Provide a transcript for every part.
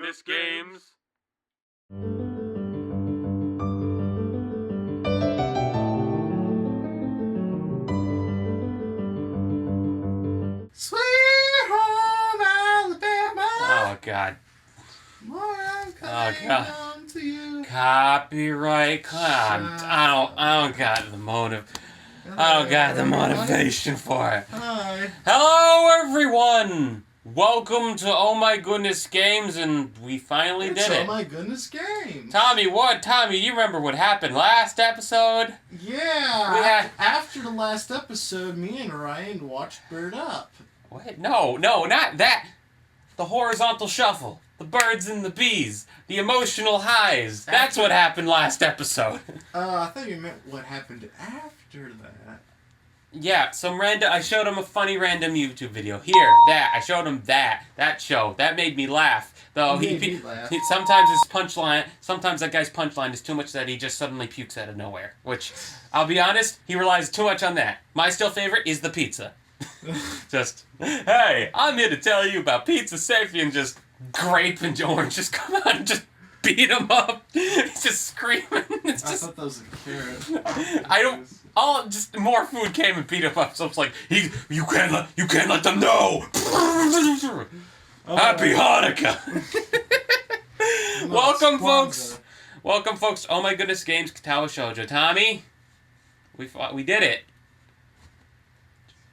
Goodness Games. Sweet home Alabama. Oh God. More I'm Oh coming God. home to you. Copyright claim. I don't got the motive. I don't got the motivation for it. Hi. Hello everyone. Welcome to Oh My Goodness Games, and we finally did it. Oh My Goodness Games. Tommy, you remember what happened last episode? Yeah. After the last episode, me and Ryan watched Bird Up. What? No, not that. The horizontal shuffle. The birds and the bees. The emotional highs. That's what happened last episode. I thought you meant what happened after that. Yeah, I showed him a funny random YouTube video. I showed him that show. That made me laugh. Though sometimes that guy's punchline is too much that he just suddenly pukes out of nowhere. Which, I'll be honest, he relies too much on that. My still favorite is the pizza. Just, hey, I'm here to tell you about Pizza Sapien, just grape and orange. Just come on and just beat him up. He's just screaming. I thought that was a carrot. Just more food came and beat him up. So it's like, you can't let them know. Happy Hanukkah. Welcome, folks. Welcome, folks. Oh My Goodness Games, Katawa Shoujo. Tommy, we did it.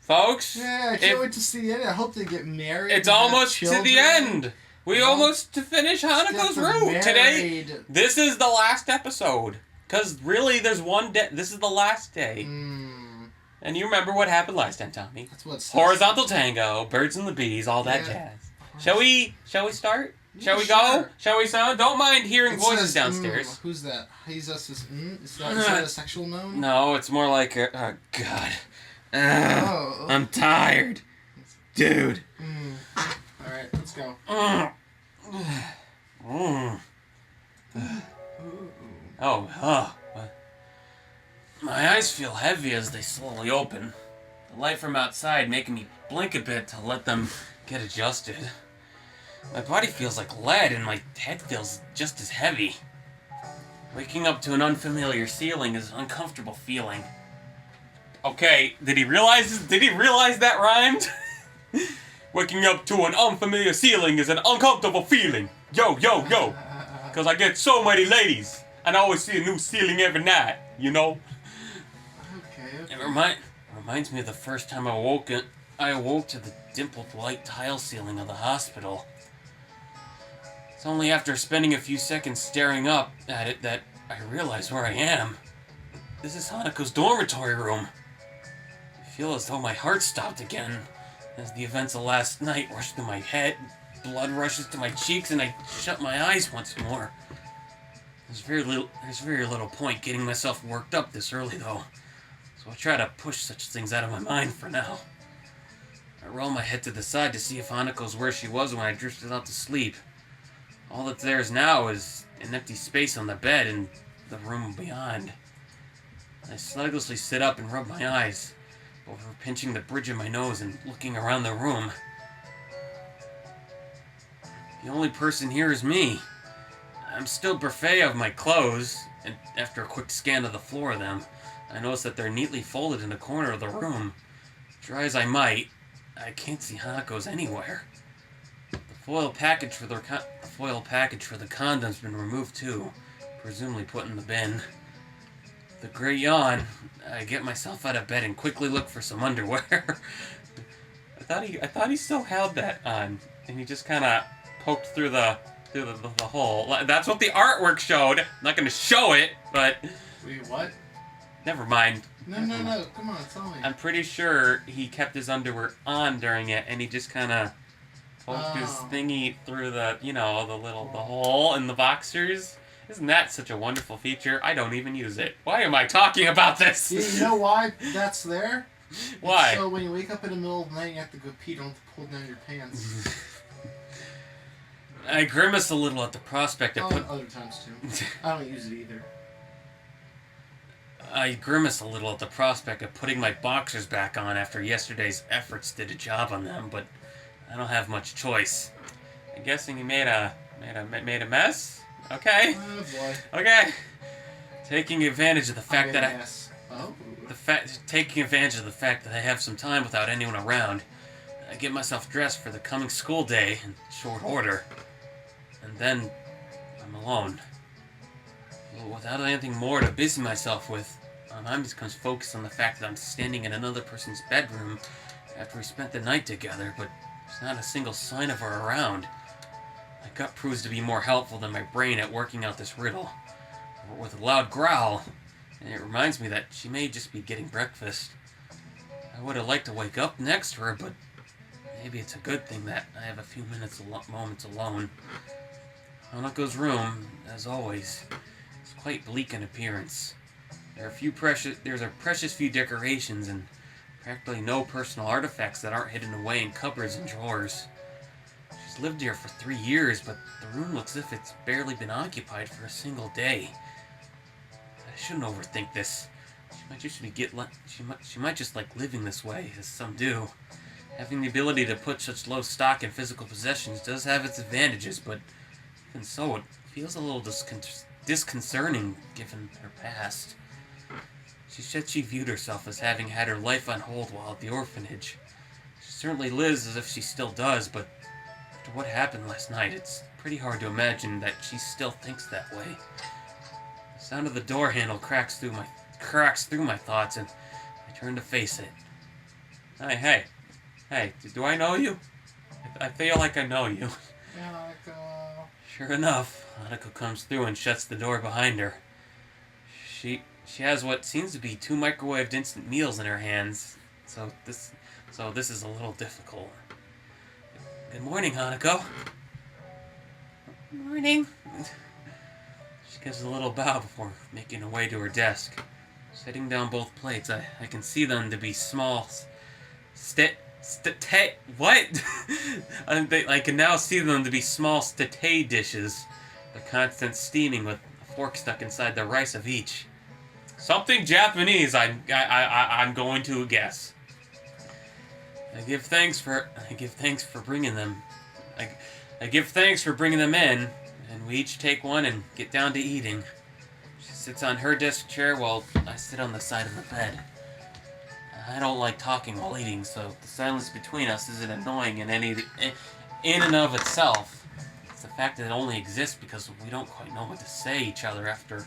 Folks. Yeah, I can't wait to see it. I hope they get married. It's almost to the end. We almost to finish Hanukkah's route today. This is the last episode. Because really, there's one day. This is the last day. And you remember what happened last time, Tommy. That's what's horizontal tango, birds and the bees, all that jazz. Shall we start? Shall we go? Shall we sound? Don't mind hearing voices downstairs. Who's that? Is that a sexual moan? No, it's more like oh God. I'm tired. Dude. Alright, let's go. My eyes feel heavy as they slowly open. The light from outside making me blink a bit to let them get adjusted. My body feels like lead and my head feels just as heavy. Waking up to an unfamiliar ceiling is an uncomfortable feeling. Okay, did he realize that rhymed? Waking up to an unfamiliar ceiling is an uncomfortable feeling. Yo. Because I get so many ladies, and I always see a new ceiling every night, you know? Okay. It reminds me of the first time I awoke to the dimpled white tile ceiling of the hospital. It's only after spending a few seconds staring up at it that I realize where I am. This is Hanukkah's dormitory room. I feel as though my heart stopped again, as the events of last night rush through my head, blood rushes to my cheeks, and I shut my eyes once more. There's very little point getting myself worked up this early, though, so I try to push such things out of my mind for now. I roll my head to the side to see if Hanukkah's where she was when I drifted out to sleep. All that there is now is an empty space on the bed and the room beyond. I sluggishly sit up and rub my eyes, before pinching the bridge of my nose and looking around the room. The only person here is me. I'm still buffet of my clothes, and after a quick scan of the floor of them, I notice that they're neatly folded in a corner of the room. Try as I might, I can't see Hanukkah's anywhere. The foil package for the condom's been removed too, presumably put in the bin. With a great yawn, I get myself out of bed and quickly look for some underwear. I thought he still held that on, and he just kind of poked through the hole. That's what the artwork showed. I'm not going to show it, but... Wait, what? Never mind. No, come on, tell me. I'm pretty sure he kept his underwear on during it, and he just kind of poked his thingy through the hole in the boxers. Isn't that such a wonderful feature? I don't even use it. Why am I talking about this? You know why that's there? Why? So when you wake up in the middle of the night and you have to go pee, don't have to pull down your pants. I grimace a little at the prospect of other times too. I don't use it either. I grimace a little at the prospect of putting my boxers back on after yesterday's efforts did a job on them, but I don't have much choice. I'm guessing he made a Made a mess? Okay. Oh boy. Okay. Taking advantage of the fact that taking advantage of the fact that I have some time without anyone around, I get myself dressed for the coming school day in short order. And then I'm alone. Without anything more to busy myself with, my mind becomes focused on the fact that I'm standing in another person's bedroom after we spent the night together, but there's not a single sign of her around. My gut proves to be more helpful than my brain at working out this riddle. With a loud growl, and it reminds me that she may just be getting breakfast. I would have liked to wake up next to her, but maybe it's a good thing that I have a few moments alone. Hanako's room, as always, is quite bleak in appearance. There's a precious few decorations and practically no personal artifacts that aren't hidden away in cupboards and drawers. She's lived here for 3 years, but the room looks as if it's barely been occupied for a single day. I shouldn't overthink this. She might just like living this way, as some do. Having the ability to put such low stock in physical possessions does have its advantages, but even so, it feels a little disconcerting given her past. She said she viewed herself as having had her life on hold while at the orphanage. She certainly lives as if she still does, but after what happened last night, it's pretty hard to imagine that she still thinks that way. The sound of the door handle cracks through my thoughts, and I turn to face it. Hey, do I know you? I feel like I know you. Hanako. Sure enough, Hanako comes through and shuts the door behind her. She has what seems to be 2 microwaved instant meals in her hands, so this is a little difficult. Good morning, Hanako. Good morning. She gives a little bow before making her way to her desk. Setting down both plates, I can see them to be small. What? I can now see them to be small satay dishes, the constant steaming with a fork stuck inside the rice of each. Something Japanese, I'm going to guess. I give thanks for bringing them. I give thanks for bringing them in, and we each take one and get down to eating. She sits on her desk chair while I sit on the side of the bed. I don't like talking while eating, so the silence between us isn't annoying in and of itself. It's the fact that it only exists because we don't quite know what to say each other after.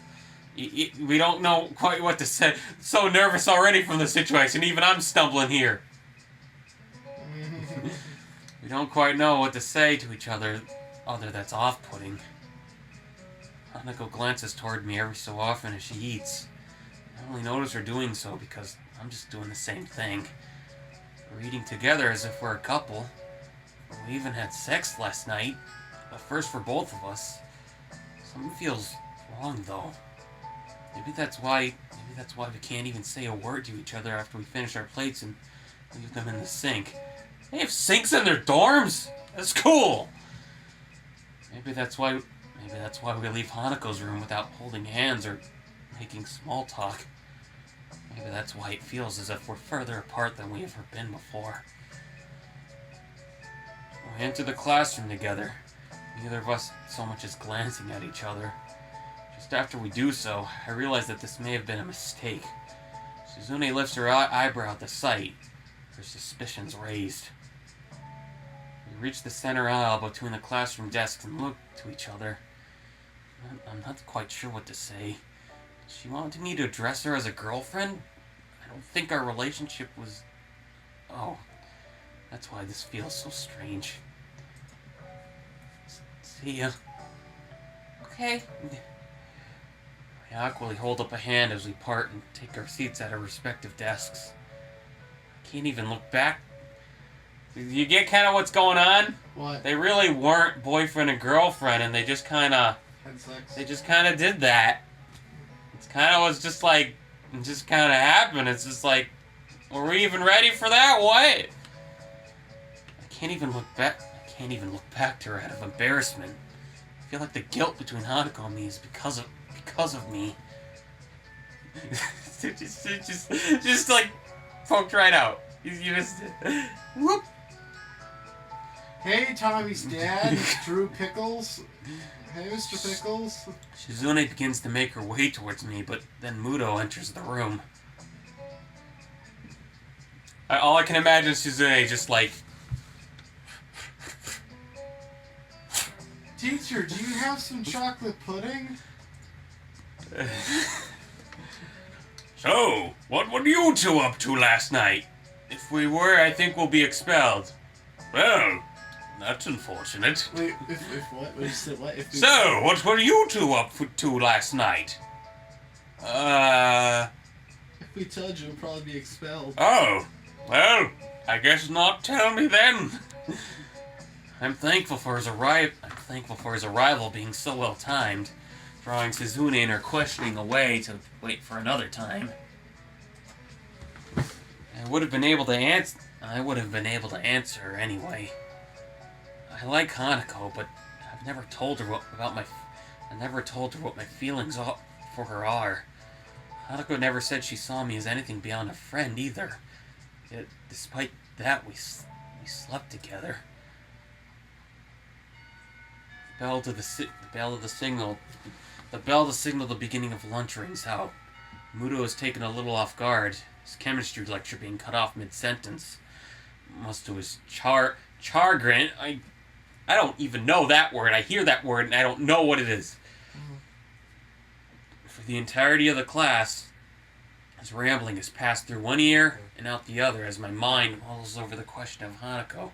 We don't know quite what to say. So nervous already from the situation. Even I'm stumbling here. We don't quite know what to say to each other that's off-putting. Hanako glances toward me every so often as she eats. I only notice her doing so because I'm just doing the same thing. We're eating together as if we're a couple. We even had sex last night. A first for both of us. Something feels wrong though. Maybe that's why we can't even say a word to each other after we finish our plates and leave them in the sink. They have sinks in their dorms? That's cool! Maybe that's why we leave Hanako's room without holding hands or making small talk. Maybe that's why it feels as if we're further apart than we ever been before. We enter the classroom together, neither of us so much as glancing at each other. Just after we do so, I realize that this may have been a mistake. Suzune lifts her eyebrow at the sight, her suspicions raised. We reach the center aisle between the classroom desks and look to each other. I'm not quite sure what to say. She wanted me to address her as a girlfriend? I don't think our relationship was... Oh, that's why this feels so strange. See ya. Okay. We awkwardly hold up a hand as we part and take our seats at our respective desks. I can't even look back. You get kind of what's going on? What? They really weren't boyfriend and girlfriend, and they just kind of... Had sex? They just kind of did that. It's kind of was just like... It just kind of happened. It's just like... Were we even ready for that? What? I can't even look back to her out of embarrassment. I feel like the guilt between Hanako and me is because of me. just like poked right out. You just whoop. Hey, Tommy's dad, Drew Pickles. Hey, Mr. Pickles. Shizune begins to make her way towards me, but then Muto enters the room. All I can imagine is Shizune just like... Teacher, do you have some chocolate pudding? So, what were you two up to last night? If we were, I think we'll be expelled. Well, that's unfortunate. Wait, if what? Wait, said what? If we... So, what were you two up to last night? If we told you, we'd probably be expelled. Oh, well, I guess not tell me then. I'm thankful for his arrival being so well timed, drawing Shizune and her questioning away to wait for another time. I would have been able to answer her anyway. I like Hanako, but I've never told her what my feelings for her are. Hanako never said she saw me as anything beyond a friend either. Yet, despite that, we slept together. The bell to signal the beginning of lunch rings out. Muto is taken a little off guard, his chemistry lecture being cut off mid-sentence. Must to his chagrin, I don't even know that word. I hear that word and I don't know what it is. For the entirety of the class, his rambling is passed through one ear and out the other as my mind mulls over the question of Hanako.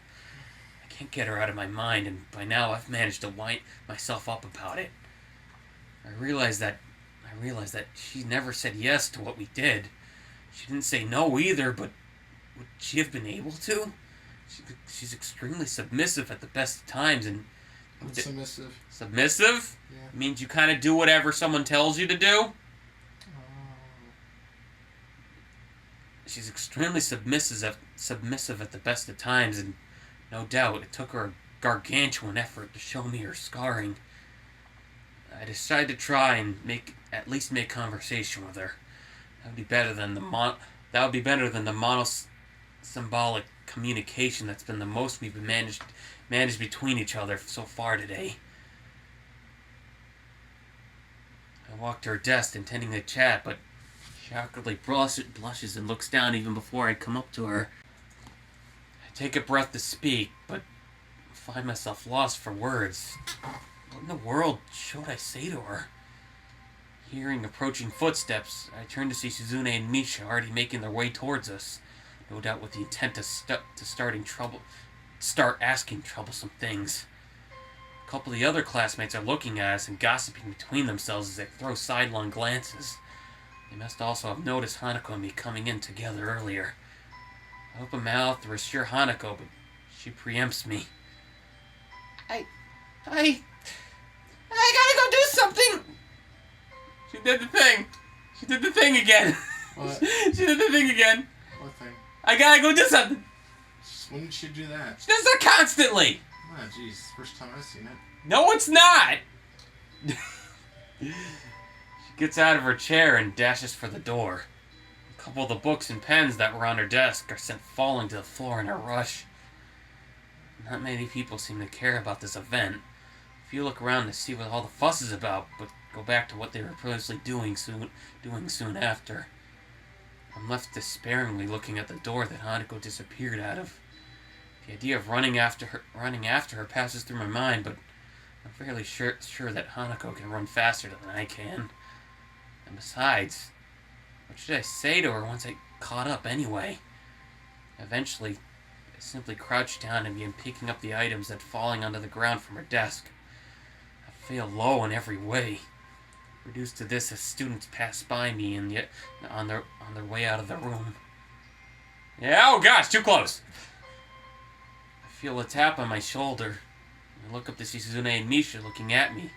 I can't get her out of my mind, and by now I've managed to wind myself up about it. I realize that she never said yes to what we did. She didn't say no either, but would she have been able to? She's extremely submissive at the best of times, and... What's submissive? Submissive? Yeah. Means you kind of do whatever someone tells you to do? She's extremely submissive at the best of times, and no doubt it took her a gargantuan effort to show me her scarring. I decided to try and at least make conversation with her. That would be better than the monosymbolic communication that's been the most we've been managed between each other so far today. I walked to her desk intending to chat, but she awkwardly blushes and looks down even before I come up to her. I take a breath to speak, but find myself lost for words. What in the world should I say to her? Hearing approaching footsteps, I turn to see Shizune and Misha already making their way towards us, no doubt with the intent to start asking troublesome things. A couple of the other classmates are looking at us and gossiping between themselves as they throw sidelong glances. They must also have noticed Hanako and me coming in together earlier. I open my mouth to assure Hanako, but she preempts me. I gotta go do something! She did the thing! She did the thing again! What? She did the thing again! What thing? I gotta go do something! When did she do that? She does that constantly! Ah, jeez. First time I've seen it. No, it's not! She gets out of her chair and dashes for the door. A couple of the books and pens that were on her desk are sent falling to the floor in a rush. Not many people seem to care about this event. If you look around to see what all the fuss is about, but go back to what they were previously doing soon after. I'm left despairingly looking at the door that Hanako disappeared out of. The idea of running after her passes through my mind, but I'm fairly sure that Hanako can run faster than I can. And besides, what should I say to her once I caught up anyway? Eventually, I simply crouch down and begin picking up the items that falling onto the ground from her desk. I feel low in every way, reduced to this as students pass by me and yet on their way out of the room. Yeah, oh gosh, too close! I feel a tap on my shoulder. I look up to see Shizune and Misha looking at me.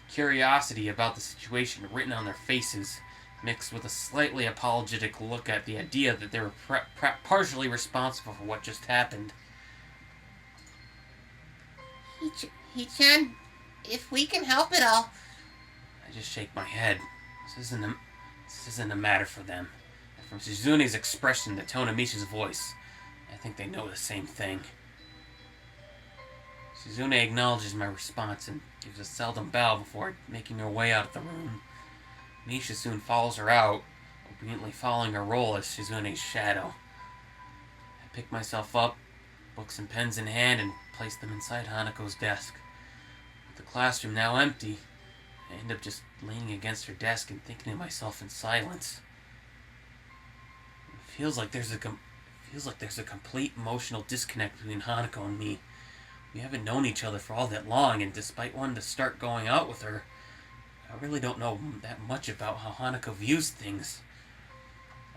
Curiosity about the situation written on their faces, mixed with a slightly apologetic look at the idea that they were partially responsible for what just happened. He-chan, if we can help it all. I just shake my head. This isn't a matter for them. And from Shizune's expression, the tone of Misha's voice, I think they know the same thing. Shizune acknowledges my response and gives a seldom bow before making her way out of the room. Misha soon follows her out, obediently following her role as Shizune's shadow. I pick myself up, books and pens in hand, and place them inside Hanako's desk. With the classroom now empty, I end up just leaning against her desk and thinking to myself in silence. It feels like there's a complete emotional disconnect between Hanako and me. We haven't known each other for all that long, and despite wanting to start going out with her, I really don't know that much about how Hanako views things.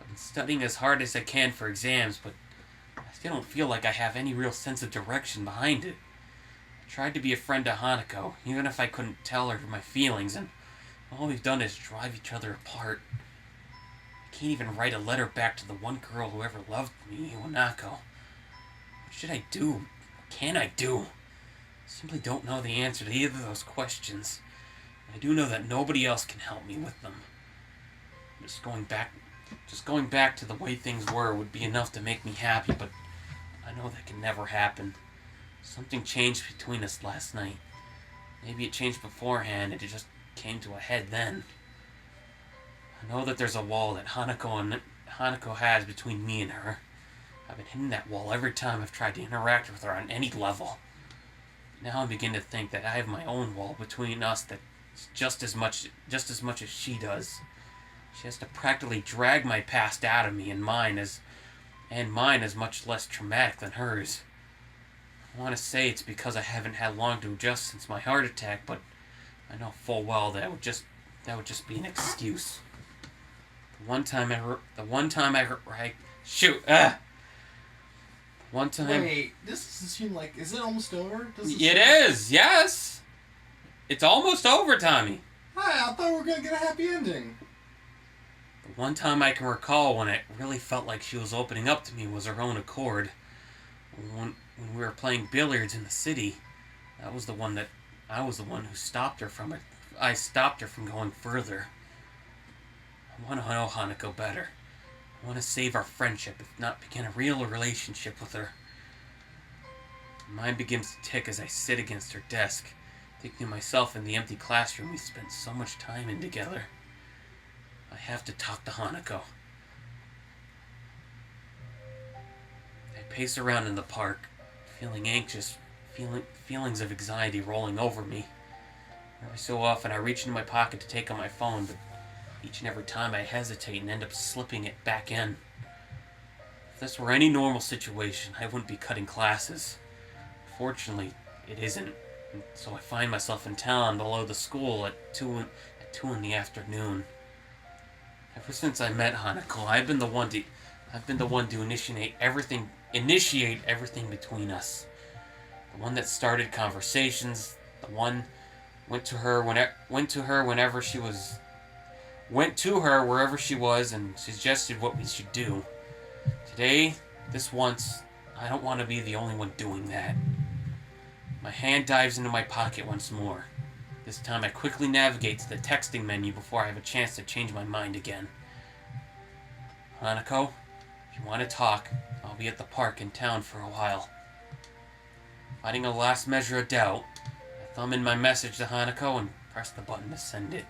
I've been studying as hard as I can for exams, but I still don't feel like I have any real sense of direction behind it. I tried to be a friend to Hanako, even if I couldn't tell her my feelings, and all we've done is drive each other apart. I can't even write a letter back to the one girl who ever loved me, Iwanako. What should I do? What can I do? I simply don't know the answer to either of those questions. I do know that nobody else can help me with them. Just going back to the way things were would be enough to make me happy, but I know that can never happen. Something changed between us last night. Maybe it changed beforehand and it just came to a head then. I know that there's a wall that Hanako has between me and her. I've been hitting that wall every time I've tried to interact with her on any level. Now I begin to think that I have my own wall between us that's just as much as she does. She has to practically drag my past out of me, and mine is much less traumatic than hers. I want to say it's because I haven't had long to adjust since my heart attack, but I know full well that would just be an excuse. The one time Wait, this doesn't seem like... Is it almost over? It is, yes! It's almost over, Tommy. Hi, I thought we were going to get a happy ending. The one time I can recall when it really felt like she was opening up to me was her own accord. When we were playing billiards in the city, I was the one who stopped her from it. I stopped her from going further. I want to know Hanako better. I want to save our friendship, if not begin a real relationship with her. My mind begins to tick as I sit against her desk, thinking of myself in the empty classroom we spent so much time in together. I have to talk to Hanako. I pace around in the park, feeling anxious, feelings of anxiety rolling over me. Every so often I reach into my pocket to take out my phone, but each and every time I hesitate and end up slipping it back in. If this were any normal situation, I wouldn't be cutting classes. Fortunately, it isn't, and so I find myself in town below the school at 2 in the afternoon. Ever since I met Hanako, I've been the one to initiate everything between us. The one that started conversations, the one went to her wherever she was and suggested what we should do. Today, this once, I don't want to be the only one doing that. My hand dives into my pocket once more. This time I quickly navigate to the texting menu before I have a chance to change my mind again. Hanako, if you want to talk, I'll be at the park in town for a while. Finding a last measure of doubt, I thumb in my message to Hanako and press the button to send it.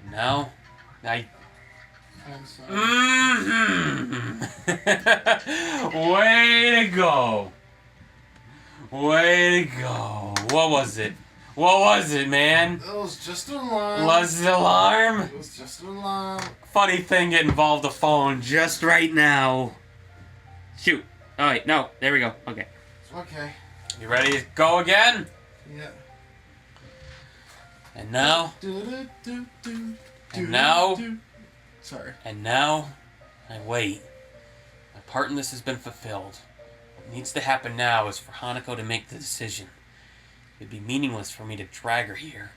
And now, I'm sorry. Way to go. Way to go. What was it? What was it, man? It was just an alarm. Was it alarm? It was just an alarm. Funny thing it involved a phone just right now. Shoot. Alright, no. There we go. Okay. Okay. You ready to go again? Yeah. And now... Sorry. And now, I wait. My part in this has been fulfilled. What needs to happen now is for Hanako to make the decision. It'd be meaningless for me to drag her here.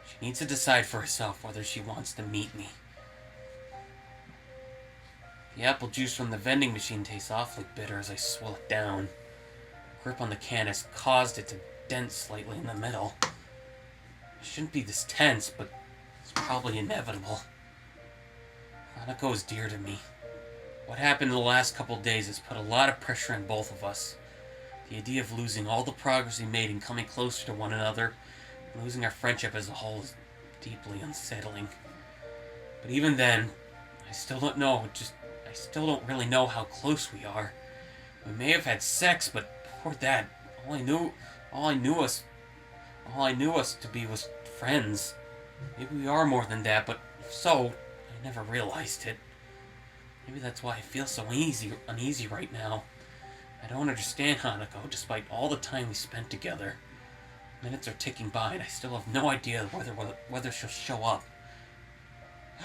She needs to decide for herself whether she wants to meet me. The apple juice from the vending machine tastes awfully bitter as I swill it down. The grip on the can has caused it to dent slightly in the middle. It shouldn't be this tense, but it's probably inevitable. Hanako is dear to me. What happened in the last couple days has put a lot of pressure on both of us. The idea of losing all the progress we made and coming closer to one another, and losing our friendship as a whole is deeply unsettling. But even then, I still don't know, I still don't really know how close we are. We may have had sex, but before that, all I knew us to be was friends. Maybe we are more than that, but if so, I never realized it. Maybe that's why I feel so uneasy right now. I don't understand Hanako, despite all the time we spent together. Minutes are ticking by, and I still have no idea whether she'll show up.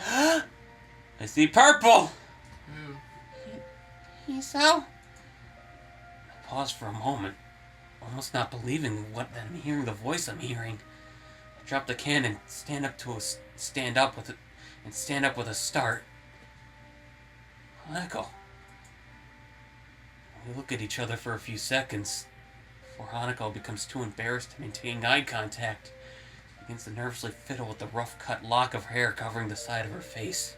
I see purple! Miso? I pause for a moment, almost not believing what I'm hearing, the voice I'm hearing. I drop the can and stand up with a start. Hanako. We look at each other for a few seconds before Hanako becomes too embarrassed to maintain eye contact. She begins to nervously fiddle with the rough-cut lock of hair covering the side of her face.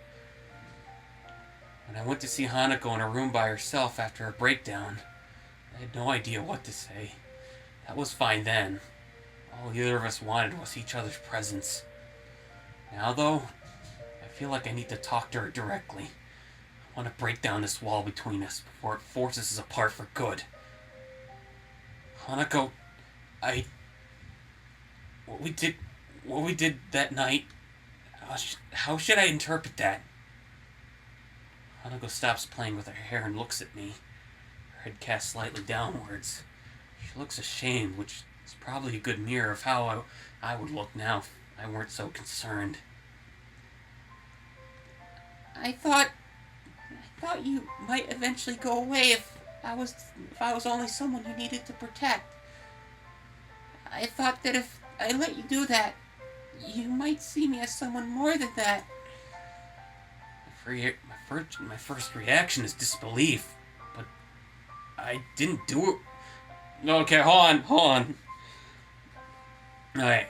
When I went to see Hanako in her room by herself after her breakdown, I had no idea what to say. That was fine then. All either of us wanted was each other's presence. Now, though, I feel like I need to talk to her directly. I want to break down this wall between us before it forces us apart for good. Hanako, what we did that night, how should I interpret that? Hanako stops playing with her hair and looks at me, her head cast slightly downwards. She looks ashamed, which is probably a good mirror of how I would look now if I weren't so concerned. I thought you might eventually go away if I was only someone you needed to protect. I thought that if I let you do that, you might see me as someone more than that. My first reaction is disbelief, but I didn't do it. Okay, hold on. Alright.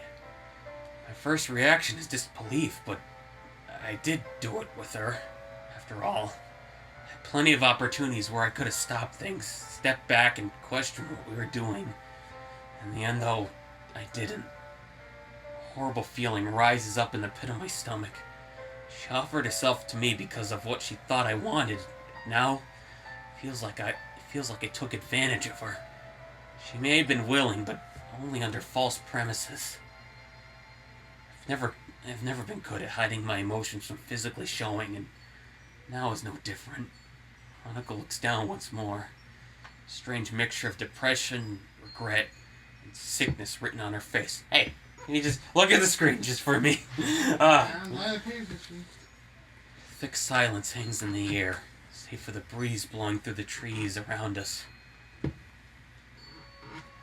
My first reaction is disbelief, but I did do it with her, after all. I had plenty of opportunities where I could have stopped things, stepped back, and questioned what we were doing. In the end, though, I didn't. A horrible feeling rises up in the pit of my stomach. She offered herself to me because of what she thought I wanted. Now, it feels like I took advantage of her. She may have been willing, but only under false premises. I've never been good at hiding my emotions from physically showing, and now is no different. Hanako looks down once more. A strange mixture of depression, regret, and sickness written on her face. Hey, can you just look at the screen just for me? Thick silence hangs in the air, save for the breeze blowing through the trees around us.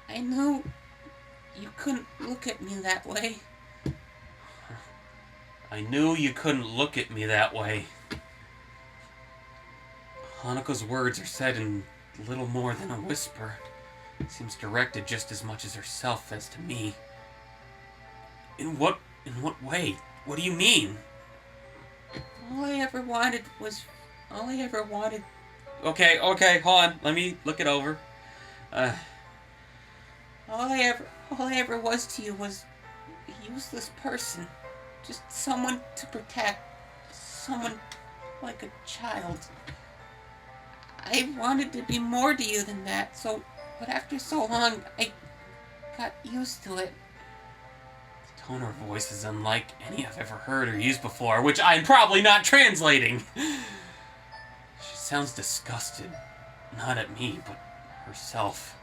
I knew you couldn't look at me that way. I knew you couldn't look at me that way. Hanako's words are said in little more than a whisper. It seems directed just as much as herself as to me. In what way? What do you mean? All I ever wanted. Okay, hold on. Let me look it over. All I ever was to you was a useless person. Just someone to protect. Someone like a child. I wanted to be more to you than that, but after so long, I got used to it. The tone of her voice is unlike any I've ever heard or used before, which I'm probably not translating. She sounds disgusted. Not at me, but herself.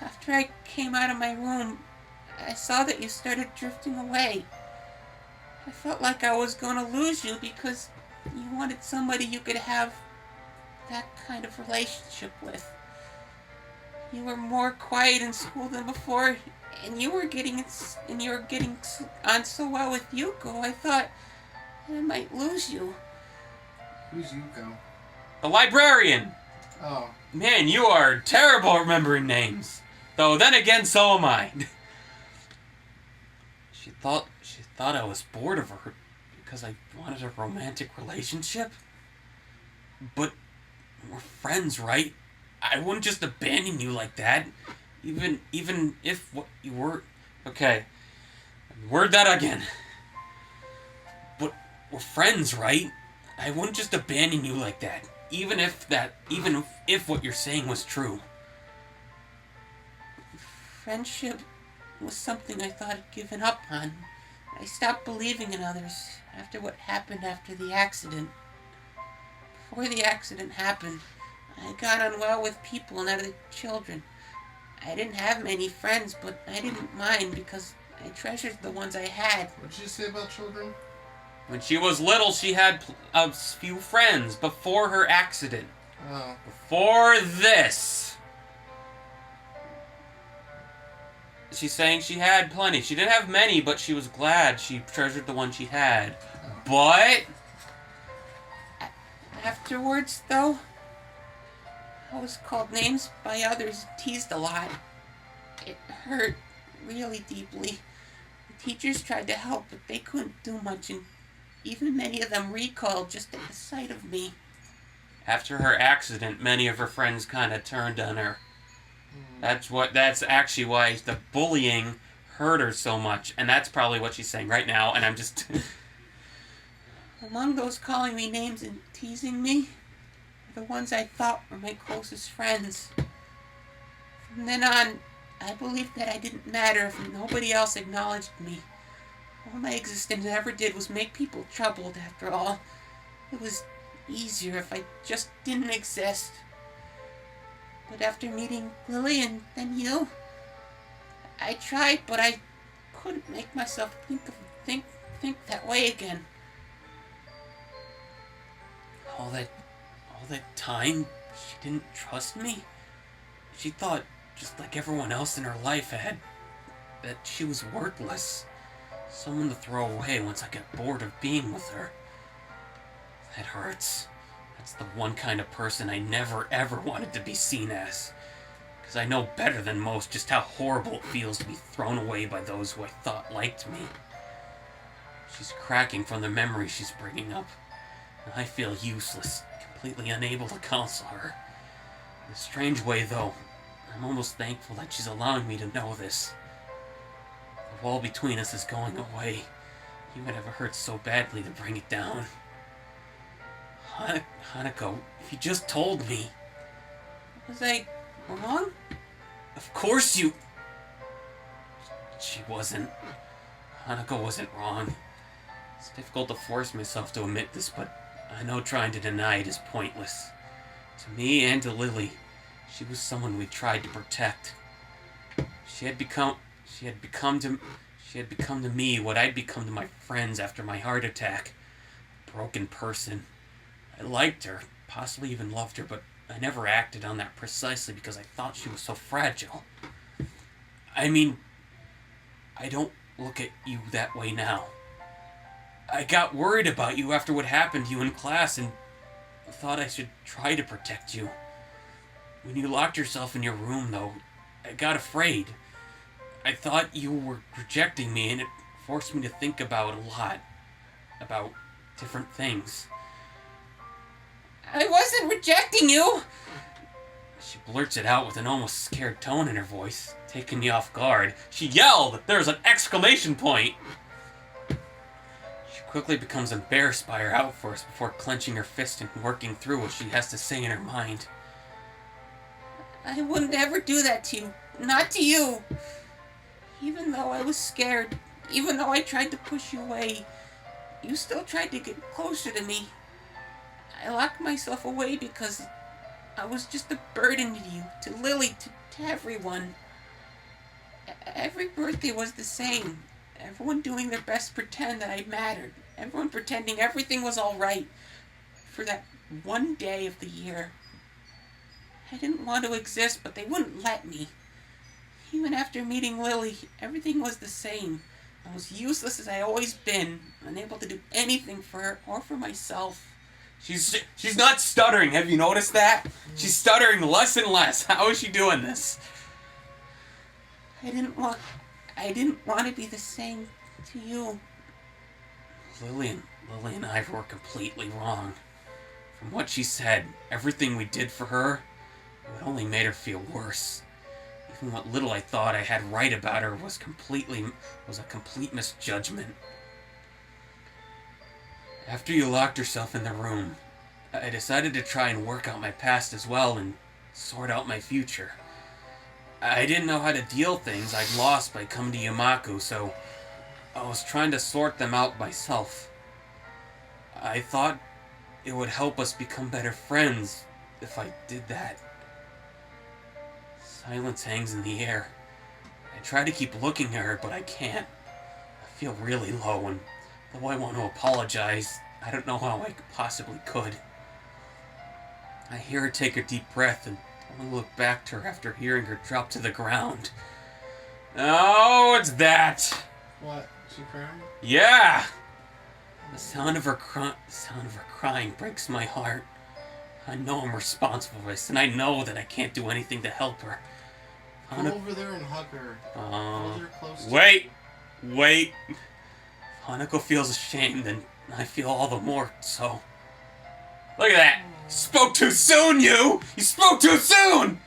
After I came out of my room, I saw that you started drifting away. I felt like I was going to lose you because you wanted somebody you could have that kind of relationship with. You were more quiet in school than before, and you were getting on so well with Yuko. I thought I might lose you. Who's Yuko? The librarian! Oh. Man, you are terrible at remembering names. Though then again, so am I. She thought I was bored of her because I wanted a romantic relationship? But we're friends, right? I wouldn't just abandon you like that. Even if what you were... Okay. Word that again. But we're friends, right? I wouldn't just abandon you like that. Even if what you're saying was true. Friendship was something I thought I'd given up on. I stopped believing in others after what happened after the accident. Before the accident happened, I got on well with people and other children. I didn't have many friends, but I didn't mind because I treasured the ones I had. What did you say about children? When she was little, she had a few friends before her accident. Oh. Before this. She's saying she had plenty. She didn't have many, but she was glad she treasured the one she had. But... Afterwards, though, I was called names by others, teased a lot. It hurt really deeply. The teachers tried to help, but they couldn't do much, and even many of them recoiled just at the sight of me. After her accident, many of her friends kind of turned on her. That's actually why the bullying hurt her so much, and that's probably what she's saying right now, and I'm just... Among those calling me names and teasing me were the ones I thought were my closest friends. From then on, I believed that I didn't matter if nobody else acknowledged me. All my existence ever did was make people troubled, after all. It was easier if I just didn't exist. But after meeting Lily and then you, I tried, but I couldn't make myself think that way again. All that time, she didn't trust me. She thought, just like everyone else in her life had, that she was worthless. Someone to throw away once I get bored of being with her. That hurts. That's the one kind of person I never ever wanted to be seen as. Because I know better than most just how horrible it feels to be thrown away by those who I thought liked me. She's cracking from the memories she's bringing up. And I feel useless, completely unable to counsel her. In a strange way, though, I'm almost thankful that she's allowing me to know this. The wall between us is going away, even if it hurts so badly to bring it down. Hanako, if you just told me. Was I wrong? Of course you... She wasn't. Hanako wasn't wrong. It's difficult to force myself to admit this, but I know trying to deny it is pointless. To me and to Lily, she was someone we tried to protect. She had become to me what I'd become to my friends after my heart attack. A broken person. I liked her, possibly even loved her, but I never acted on that precisely because I thought she was so fragile. I mean, I don't look at you that way now. I got worried about you after what happened to you in class and thought I should try to protect you. When you locked yourself in your room, though, I got afraid. I thought you were rejecting me, and it forced me to think about a lot. About different things. I wasn't rejecting you! She blurts it out with an almost scared tone in her voice, taking me off guard. She yelled! There's an exclamation point! She quickly becomes embarrassed by her outburst before clenching her fist and working through what she has to say in her mind. I wouldn't ever do that to you. Not to you. Even though I was scared, even though I tried to push you away, you still tried to get closer to me. I locked myself away because I was just a burden to you, to Lily, to everyone. Every birthday was the same. Everyone doing their best to pretend that I mattered. Everyone pretending everything was alright for that one day of the year. I didn't want to exist, but they wouldn't let me. Even after meeting Lily, everything was the same. I was useless as I always been, unable to do anything for her or for myself. She's not stuttering. Have you noticed that? She's stuttering less and less. How is she doing this? I didn't want to be the same to you. Lily and I were completely wrong. From what she said, everything we did for her, it only made her feel worse. Even what little I thought I had right about her was a complete misjudgment. After you locked yourself in the room, I decided to try and work out my past as well and sort out my future. I didn't know how to deal things I'd lost by coming to Yamaku, so I was trying to sort them out myself. I thought it would help us become better friends if I did that. Silence hangs in the air. I try to keep looking at her, but I can't. I feel really low, and though I want to apologize, I don't know how I possibly could. I hear her take a deep breath, and I want to look back to her after hearing her drop to the ground. Oh, it's that! What? She crying? Yeah! The sound of her crying breaks my heart. I know I'm responsible for this, and I know that I can't do anything to help her. Come over there and hug her. Hold her close to Wait. If Hanako feels ashamed, then I feel all the more so. Look at that! You spoke too soon, you! You spoke too soon!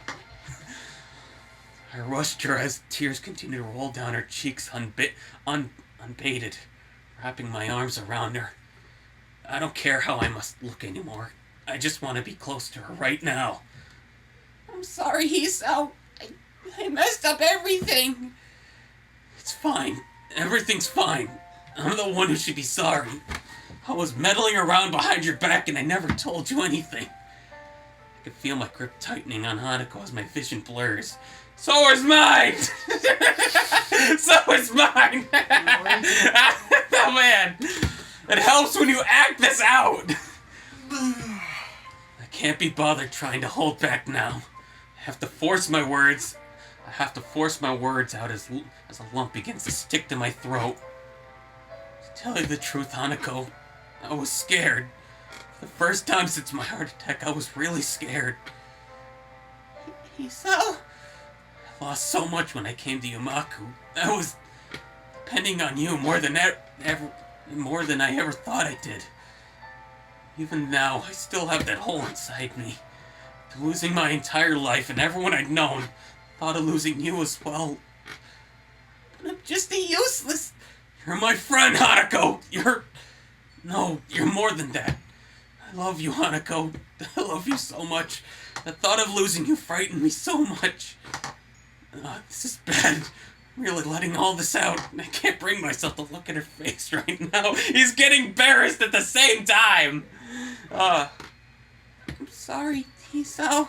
I rushed her as tears continued to roll down her cheeks unbated, wrapping my arms around her. I don't care how I must look anymore. I just want to be close to her right now. I'm sorry, Hiso. I messed up everything. It's fine. Everything's fine. I'm the one who should be sorry. I was meddling around behind your back and I never told you anything. I could feel my grip tightening on Hanako as my vision blurs. So is mine! So is mine! Oh man! It helps when you act this out! I can't be bothered trying to hold back now. I have to force my words out as a lump begins to stick to my throat. To tell you the truth, Hanako, I was scared. For the first time since my heart attack, I was really scared. Hiso? I lost so much when I came to Yamaku. I was depending on you more than I ever thought I did. Even now, I still have that hole inside me. After losing my entire life and everyone I'd known, thought of losing you as well. But I'm just a useless... You're my friend, Hanako! You're more than that. I love you, Hanako. I love you so much. The thought of losing you frightened me so much. This is bad. I'm really letting all this out. I can't bring myself to look at her face right now. He's getting embarrassed at the same time. I'm sorry, Hiso.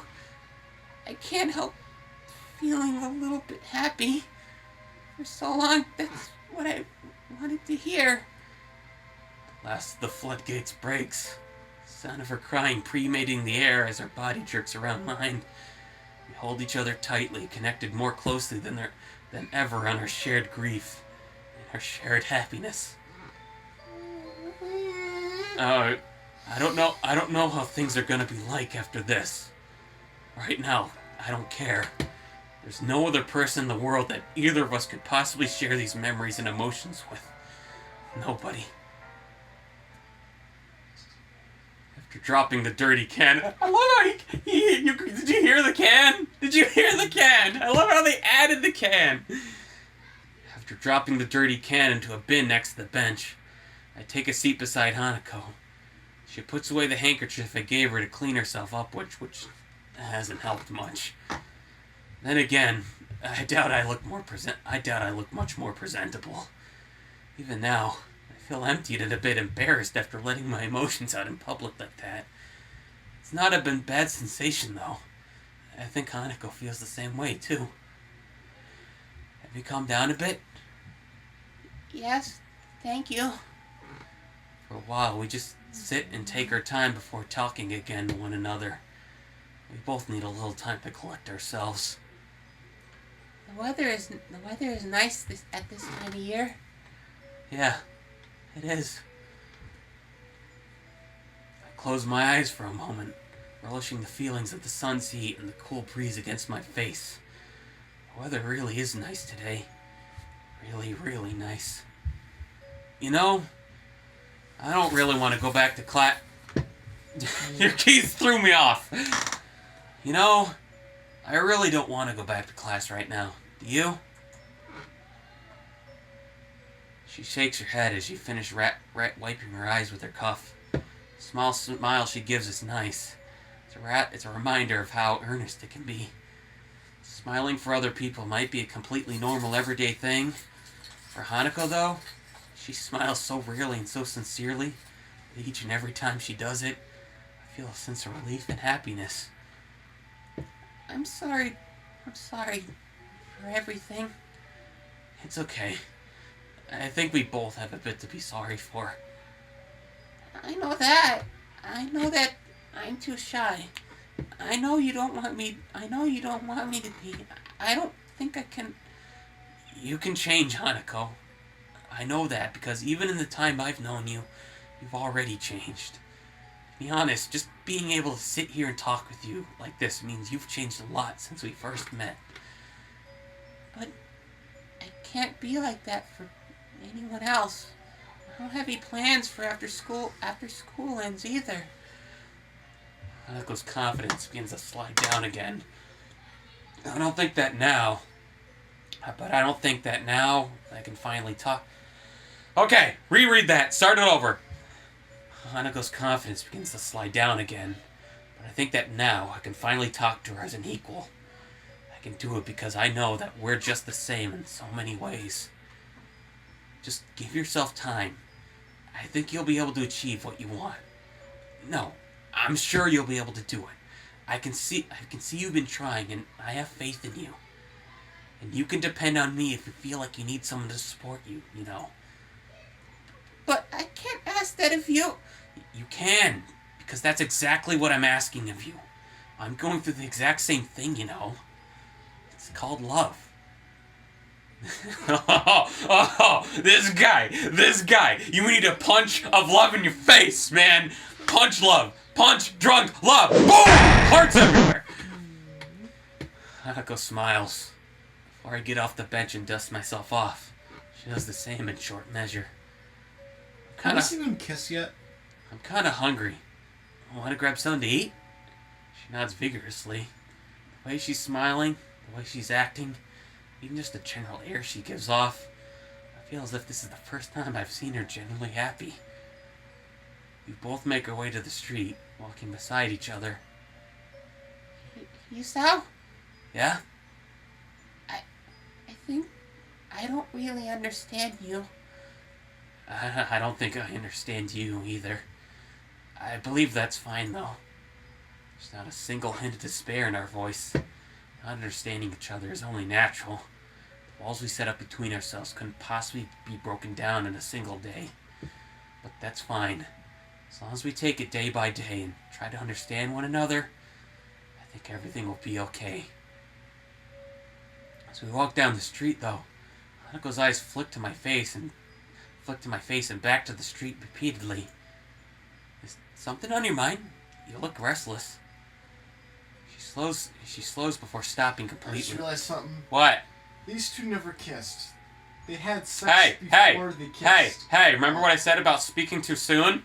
I can't help feeling a little bit happy. For so long, that's what I wanted to hear. Last of the floodgates breaks. The sound of her crying pre-mating the air as her body jerks around mine. We hold each other tightly, connected more closely than ever on our shared grief and our shared happiness. I don't know how things are gonna be like after this. Right now, I don't care. There's no other person in the world that either of us could possibly share these memories and emotions with. Nobody. After dropping the dirty can, I love how did you hear the can? Did you hear the can? I love how they added the can. After dropping the dirty can into a bin next to the bench, I take a seat beside Hanako. She puts away the handkerchief I gave her to clean herself up, which hasn't helped much. Then again, I doubt I look much more presentable. Even now, I feel emptied and a bit embarrassed after letting my emotions out in public like that. It's not a bad sensation, though. I think Hanako feels the same way, too. Have you calmed down a bit? Yes, thank you. For a while, we just sit and take our time before talking again to one another. We both need a little time to collect ourselves. The weather is nice at this time of year. Yeah, it is. I close my eyes for a moment, relishing the feelings of the sun's heat and the cool breeze against my face. The weather really is nice today. Really, really nice. You know, I don't really want to go back to class. Your keys threw me off. You know, I really don't want to go back to class right now. Do you? She shakes her head as she finishes wiping her eyes with her cuff. The small smile she gives is nice. It's a reminder of how earnest it can be. Smiling for other people might be a completely normal, everyday thing. For Hanako, though, she smiles so rarely and so sincerely that each and every time she does it, I feel a sense of relief and happiness. I'm sorry for everything. It's okay. I think we both have a bit to be sorry for. I know that I'm too shy. I know you don't want me to be. I don't think I can. You can change, Hanako. I know that because even in the time I've known you, you've already changed. To be honest, just being able to sit here and talk with you like this means you've changed a lot since we first met. But I can't be like that for anyone else. I don't have any plans for after school ends either. Hanako's confidence begins to slide down again. I don't think that now I can finally talk. Okay, reread that. Start it over. Hanako's confidence begins to slide down again. But I think that now I can finally talk to her as an equal. I can do it because I know that we're just the same in so many ways. Just give yourself time. I think you'll be able to achieve what you want. No, I'm sure you'll be able to do it. I can see you've been trying, and I have faith in you. And you can depend on me if you feel like you need someone to support you, you know. But I can't ask that of you. You can, because that's exactly what I'm asking of you. I'm going through the exact same thing, you know. It's called love. This guy. You need a punch of love in your face, man. Punch love. Punch drunk love. Boom! Hearts everywhere. Hanako smiles. Before I get off the bench and dust myself off, she does the same in short measure. Have you seen him kiss yet? I'm kind of hungry. Want to grab something to eat? She nods vigorously. The way she's smiling, the way she's acting, even just the general air she gives off, I feel as if this is the first time I've seen her genuinely happy. We both make our way to the street, walking beside each other. Yusao? Yeah? I think I don't really understand you. I don't think I understand you either. I believe that's fine, though. There's not a single hint of despair in our voice. Not understanding each other is only natural. The walls we set up between ourselves couldn't possibly be broken down in a single day. But that's fine. As long as we take it day by day and try to understand one another, I think everything will be okay. As we walk down the street, though, Hanako's eyes flick to my face and back to the street repeatedly. Is something on your mind? You look restless. She slows before stopping completely. I just realized something. What? These two never kissed. They had sex before they kissed. Hey, remember what I said about speaking too soon?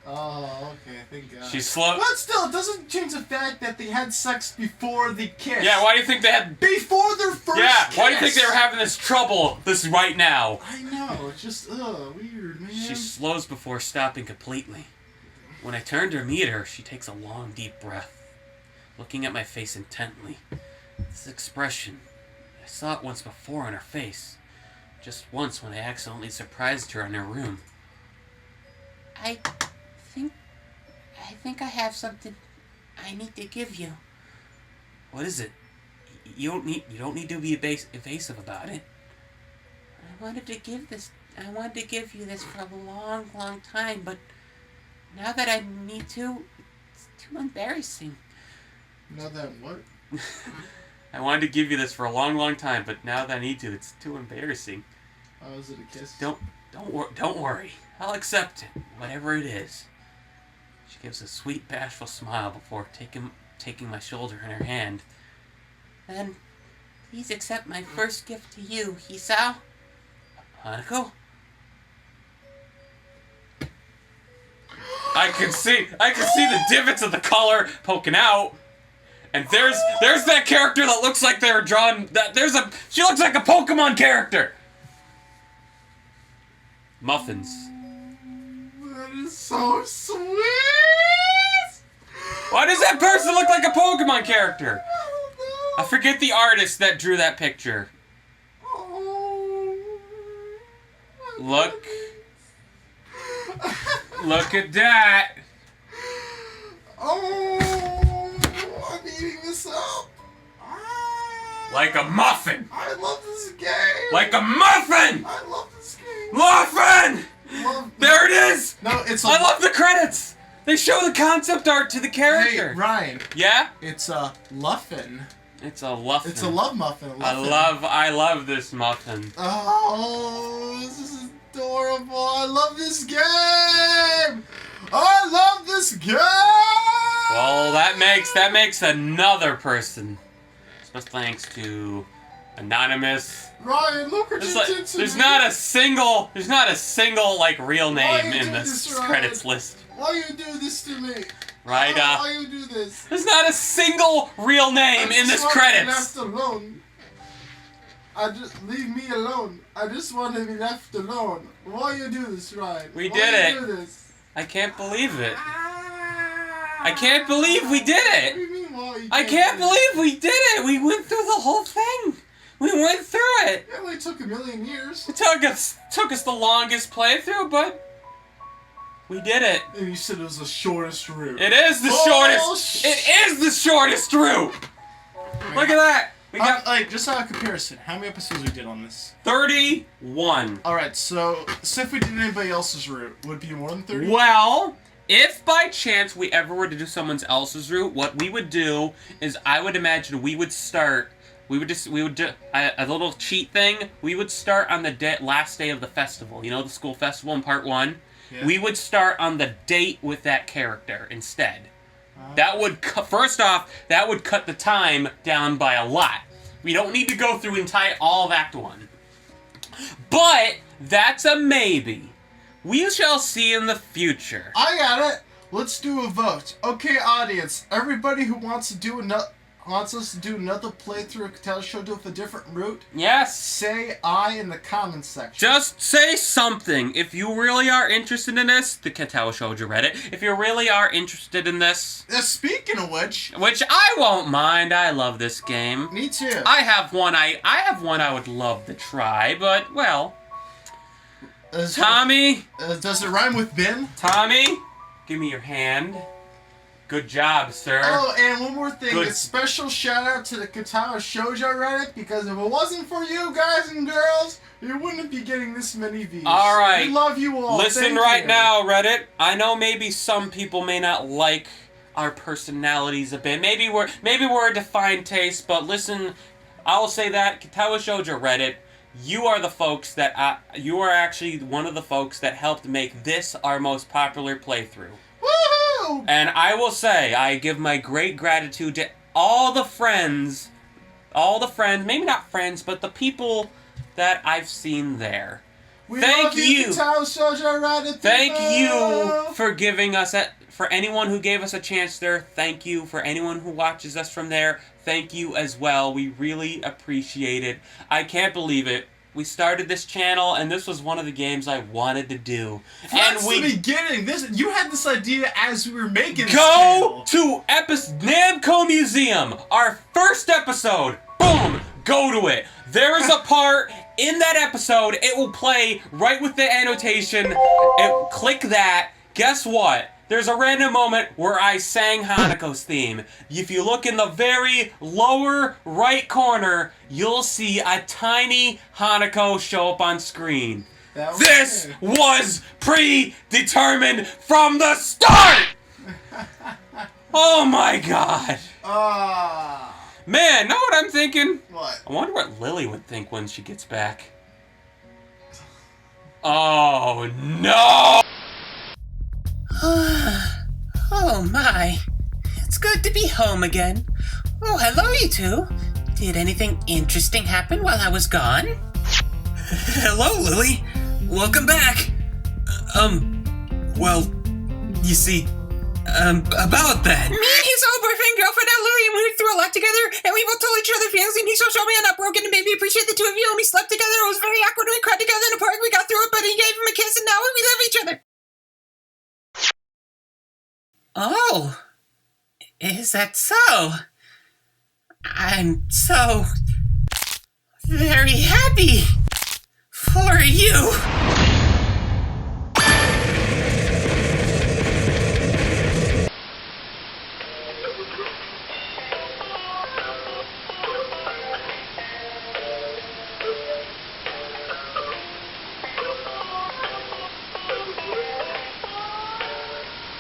Oh, okay, thank God. She's slow. But still, it doesn't change the fact that they had sex before they kissed. Yeah, why do you think they had... Before their first kiss! Why do you think they were having this trouble right now? I know, it's just, weird, man. She slows before stopping completely. When I turn to meet her, she takes a long, deep breath, looking at my face intently. This expression, I saw it once before on her face. Just once when I accidentally surprised her in her room. I think I have something I need to give you. What is it? You don't need to be evasive about it. I wanted to give you this for a long, long time, but now that I need to, it's too embarrassing. Now that what? I wanted to give you this for a long, long time, but now that I need to, it's too embarrassing. Oh, is it a kiss? Don't worry. I'll accept it, whatever it is. She gives a sweet, bashful smile before taking my shoulder in her hand. Then, please accept my first gift to you, Hisao. Hanako? I can see the divots of the collar poking out. And there's that character that looks like they were drawn. She looks like a Pokemon character. Muffins. That is so sweet. Why does that person look like a Pokemon character? I don't know. I forget the artist that drew that picture. Oh, Look at that. Oh, I'm eating this up. Like a muffin. I love this game. Like a muffin. I love this game. Muffin. There it is. No, it's. I love the credits. They show the concept art to the character. Hey, Ryan. Yeah? It's a luffin. It's a muffin. It's a love muffin. A luffin. I love this muffin. Oh, this is adorable. I love this game. I love this game. Well, that makes another person. So thanks to Anonymous. Ryan, look what you did to There's me. not a single like real name you in do this this, Ryan? credits list. Why you do this to me? Right? Why you do this? There's not a single real name in this I credits. just want to be left alone. Leave me alone. I just want to be left alone. Why you do this, Ryan? We Why did you it. Do this? I can't believe it. I can't believe we did What it. do you mean, why you I can't do this? believe we did it. We went through the whole thing. We went through it. It only took a million years. It took us the longest playthrough, but we did it. And you said it was the shortest route. It is the shortest. It is the shortest route. Look at that. We got just out of comparison, how many episodes we did on this? 31. Alright, so if we did anybody else's route, would it be more than 30? Well, if by chance we ever were to do someone else's route, what we would do is I would imagine we would start. We would do a little cheat thing. We would start on the last day of the festival. You know, the school festival in part 1. Yeah. We would start on the date with that character instead. That would first off, that would cut the time down by a lot. We don't need to go through all of Act 1. But that's a maybe. We shall see in the future. I got it. Let's do a vote. Okay, audience. Everybody who wants us to do another playthrough of Katawa Shoujo with a different route, Yes. say I in the comments section. Just say something. If you really are interested in this, the Katawa Shoujo Reddit, if you really are interested in this, Speaking of which I won't mind, I love this game. me too. I have one I would love to try, but, well, Tommy, Does it rhyme with Ben? Tommy, give me your hand. Good job, sir. Oh, and one more thing. Good. A special shout out to the Katawa Shoujo Reddit, because if it wasn't for you guys and girls, you wouldn't be getting this many views. All right. We love you all. Listen Thank right you. now, Reddit. I know maybe some people may not like our personalities a bit. Maybe we're a defined taste, but listen, I will say that Katawa Shoujo Reddit, you are the folks that you are actually one of the folks that helped make this our most popular playthrough. Woohoo! And I will say, I give my great gratitude to all the friends, maybe not friends, but the people that I've seen there. We Thank love you. Katawa Shoujo Reddit. Thank people. you for giving us for anyone who gave us a chance there. Thank you for anyone who watches us from there. Thank you as well. We really appreciate it. I can't believe it. We started this channel, and this was one of the games I wanted to do. That's the beginning. You had this idea as we were making this Go channel. to Namco Museum, our first episode. Boom! Go to it. There is a part in that episode. It will play right with the annotation. Click that. Guess what? There's a random moment where I sang Hanako's theme. If you look in the very lower right corner, you'll see a tiny Hanako show up on screen. This was predetermined from the start! Oh my god. Man, know what I'm thinking? What? I wonder what Lily would think when she gets back. Oh no! Oh my. It's good to be home again. Oh, hello, you two. Did anything interesting happen while I was gone? Hello, Lily. Welcome back. Well, you see, About that. Me and his old boyfriend, girlfriend, and Lily, and we went through a lot together, and we both told each other feelings, and he so showed me I'm not broken, and made me appreciate the two of you, and we slept together. It was very awkward. We cried together in the park. We got through it, but he gave him a kiss, and now we love each other. Oh, is that so? I'm so very happy for you.